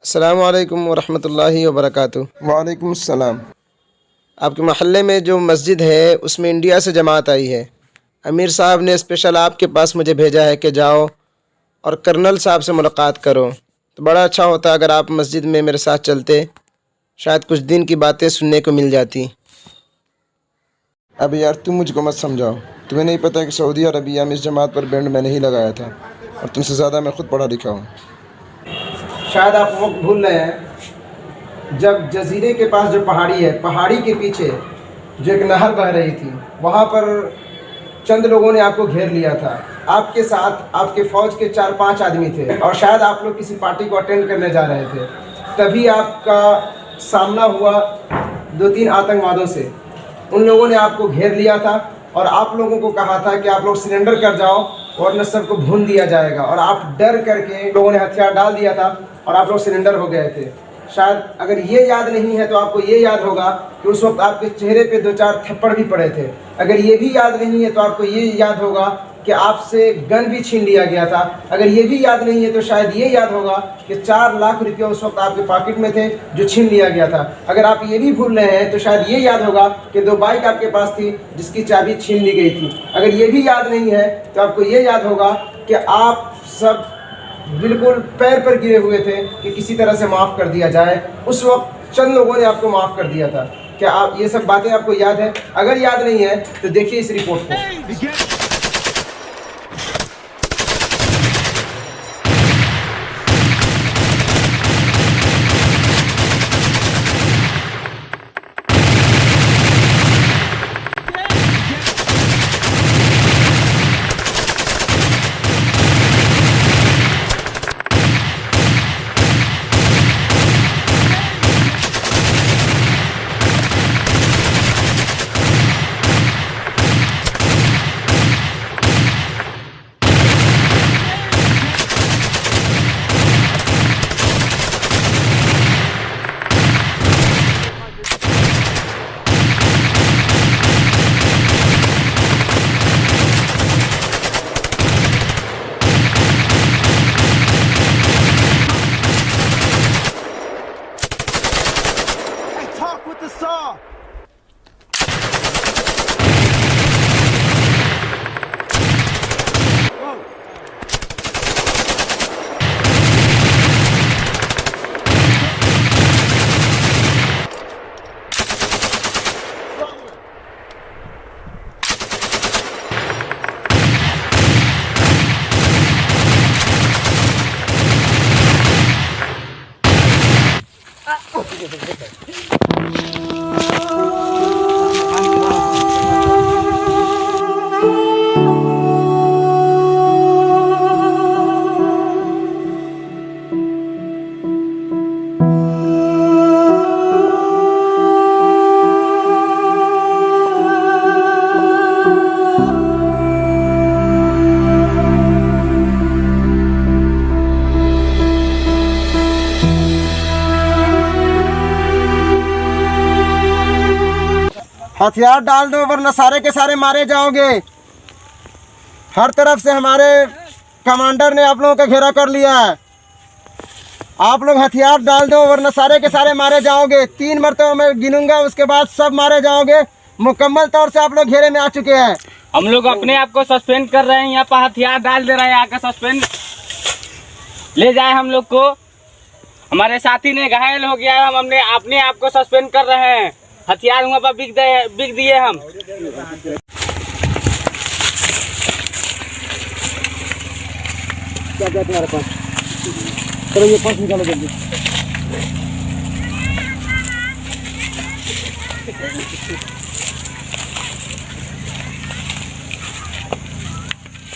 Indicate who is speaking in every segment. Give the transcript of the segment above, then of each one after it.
Speaker 1: अस्सलामु अलैकुम वरहमतुल्लाहि वबरकातुहू।
Speaker 2: वालेकुम सलाम।
Speaker 1: आपके मोहल्ले में जो मस्जिद है उसमें इंडिया से जमात आई है। अमीर साहब ने स्पेशल आपके पास मुझे भेजा है कि जाओ और कर्नल साहब से मुलाकात करो। तो बड़ा अच्छा होता अगर आप मस्जिद में मेरे साथ चलते, शायद कुछ दिन की बातें सुनने को मिल जाती।
Speaker 2: अब यार तुम मुझको मत समझाओ। तुम्हें नहीं पता कि सऊदी अरबिया में इस जमात पर बैंड मैंने ही लगाया था और तुमसे ज़्यादा मैं खुद पढ़ा लिखा हूँ।
Speaker 1: शायद आप वक्त भूल रहे हैं जब जजीरे के पास जो पहाड़ी है, पहाड़ी के पीछे जो एक नहर बह रही थी, वहाँ पर चंद लोगों ने आपको घेर लिया था। आपके साथ आपके फ़ौज के 4-5 आदमी थे और शायद आप लोग किसी पार्टी को अटेंड करने जा रहे थे। तभी आपका सामना हुआ 2-3 आतंकवादियों से। उन लोगों ने आपको घेर लिया था और आप लोगों को कहा था कि आप लोग सरेंडर कर जाओ और न सबको भून दिया जाएगा, और आप डर करके लोगों ने हथियार डाल दिया था और आप लोग सरेंडर हो गए थे। शायद अगर ये याद नहीं है तो आपको ये याद होगा कि उस वक्त आपके चेहरे पे 2-4 थप्पड़ भी पड़े थे। अगर ये भी याद नहीं है तो आपको ये याद होगा कि आपसे गन भी छीन लिया गया था। अगर ये भी याद नहीं है तो शायद ये याद होगा कि 4 लाख रुपये उस वक्त आपके पॉकेट में थे जो छीन लिया गया था। अगर आप ये भी भूल रहे हैं तो शायद ये याद होगा कि 2 बाइक आपके पास थी जिसकी चाबी छीन ली गई थी। अगर ये भी याद नहीं है तो आपको ये याद होगा कि आप सब बिल्कुल पैर पर गिरे हुए थे कि किसी तरह से माफ़ कर दिया जाए। उस वक्त चंद लोगों ने आपको माफ़ कर दिया था। क्या आप ये सब बातें आपको याद है? अगर याद नहीं है तो देखिए इस रिपोर्ट को।
Speaker 3: With the saw.
Speaker 1: हथियार डाल दो वरना सारे के सारे मारे जाओगे। हर तरफ से हमारे कमांडर ने आप लोगों का घेरा कर लिया है। आप लोग हथियार डाल दो वरना सारे के सारे मारे जाओगे। 3 मरतबा मैं गिनूंगा, उसके बाद सब मारे जाओगे। मुकम्मल तौर से आप लोग घेरे में आ चुके हैं।
Speaker 4: हम लोग अपने आप को सस्पेंड कर रहे हैं, यहाँ पर हथियार डाल दे रहे हैं, आकर सस्पेंड ले जाए हम लोग को। हमारे साथी ने घायल हो गया, हम हमने अपने आप को सस्पेंड कर रहे हैं। हथियार वहाँ पर बिक दिए हम।
Speaker 1: क्या तुम्हारे पास? चलो ये 5 निकालो जल्दी।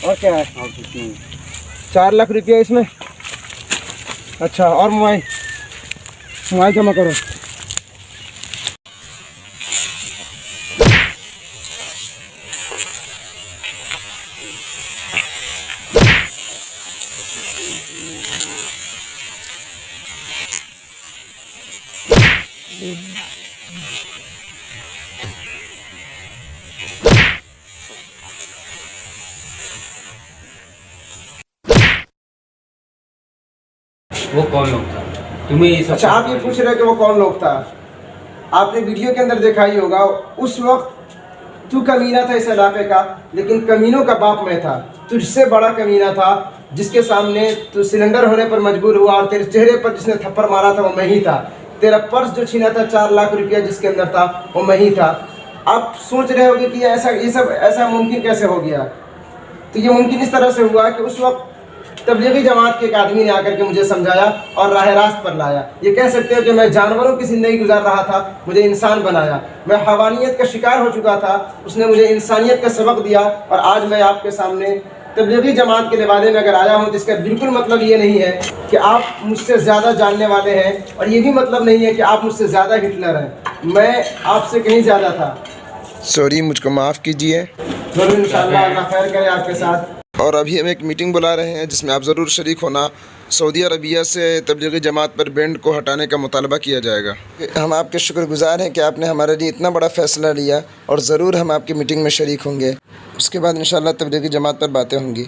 Speaker 1: और क्या है? 4 लाख रुपया इसमें। अच्छा, और मोबाइल जमा करो।
Speaker 4: वो कौन लोग था? तुम्हें ये सब
Speaker 1: अच्छा, आप ये पूछ रहे हैं कि वो कौन लोग था? आपने वीडियो के अंदर देखा ही होगा, उस वक्त तू कमीना था इस इलाके का, लेकिन कमीनों का बाप मैं था। तुझसे बड़ा कमीना था जिसके सामने तू सिलेंडर होने पर मजबूर हुआ, और तेरे चेहरे पर जिसने थप्पड़ मारा था वो मैं ही था। तेरा पर्स जो छीना था 4 लाख रुपया जिसके अंदर था वो मैं ही था। आप सोच रहे होगे कि ये सब ऐसा मुमकिन कैसे हो गया? तो ये मुमकिन इस तरह से हुआ कि उस वक्त तबलीगी जमात के एक आदमी ने आकर के मुझे समझाया और राह रास्त पर लाया। ये कह सकते हो कि मैं जानवरों की ज़िंदगी गुजार रहा था, मुझे इंसान बनाया। मैं हवानियत का शिकार हो चुका था, उसने मुझे इंसानियत का सबक दिया, और आज मैं आपके सामने तबलीगी जमात के लिबादे में अगर आया हूँ तो इसका बिल्कुल मतलब ये नहीं है कि आप मुझसे ज़्यादा जानने वाले हैं, और ये भी मतलब नहीं है कि आप मुझसे ज़्यादा हिटलर हैं। मैं आपसे कहीं ज़्यादा था।
Speaker 2: सॉरी, मुझको माफ़ कीजिए।
Speaker 1: ज़रूर, इंशाअल्लाह अल्लाह खैर करे आपके साथ।
Speaker 2: और अभी हम एक मीटिंग बुला रहे हैं जिसमें आप ज़रूर शरीक होना। सऊदी अरबिया से तबलीगी जमात पर बैंड को हटाने का मुतालबा किया जाएगा। हम आपके शुक्रगुज़ार हैं कि आपने हमारे लिए इतना बड़ा फ़ैसला लिया, और ज़रूर हम आपकी मीटिंग में शरीक होंगे। उसके बाद इंशाअल्लाह तबलीगी जमात पर बातें होंगी।